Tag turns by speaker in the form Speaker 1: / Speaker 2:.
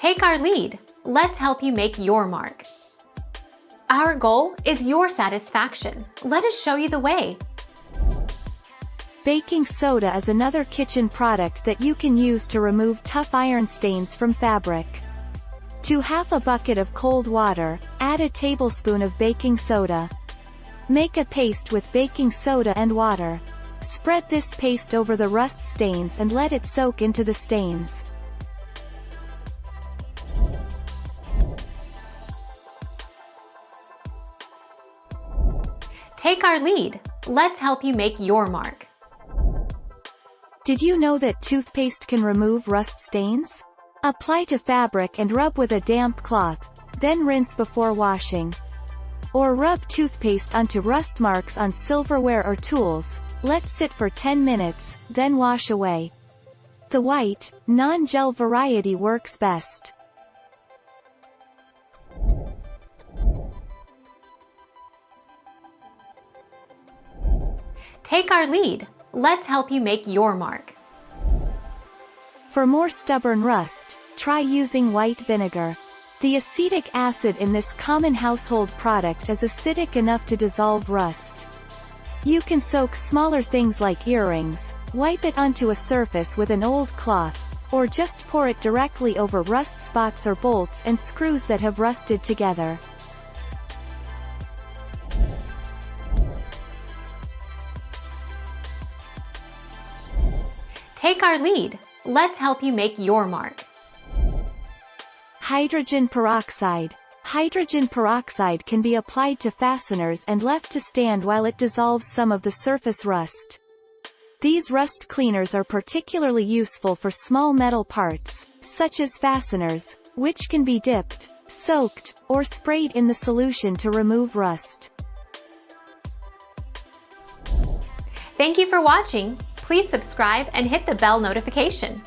Speaker 1: Take our lead. Let's help you make your mark. Our goal is your satisfaction. Let us show you the way.
Speaker 2: Baking soda is another kitchen product that you can use to remove tough iron stains from fabric. To half a bucket of cold water, add a tablespoon of baking soda. Make a paste with baking soda and water. Spread this paste over the rust stains and let it soak into the stains.
Speaker 1: Take our lead. Let's help you make your mark.
Speaker 2: Did you know that toothpaste can remove rust stains? Apply to fabric and rub with a damp cloth, then rinse before washing. Or rub toothpaste onto rust marks on silverware or tools, let sit for 10 minutes, then wash away. The white, non-gel variety works best.
Speaker 1: Take our lead. Let's help you make your mark.
Speaker 2: For more stubborn rust, try using white vinegar. The acetic acid in this common household product is acidic enough to dissolve rust. You can soak smaller things like earrings, wipe it onto a surface with an old cloth, or just pour it directly over rust spots or bolts and screws that have rusted together.
Speaker 1: Take our lead. Let's help you make your mark.
Speaker 2: Hydrogen peroxide. Hydrogen peroxide can be applied to fasteners and left to stand while it dissolves some of the surface rust. These rust cleaners are particularly useful for small metal parts, such as fasteners, which can be dipped, soaked, or sprayed in the solution to remove rust.
Speaker 1: Thank you for watching. Please subscribe and hit the bell notification.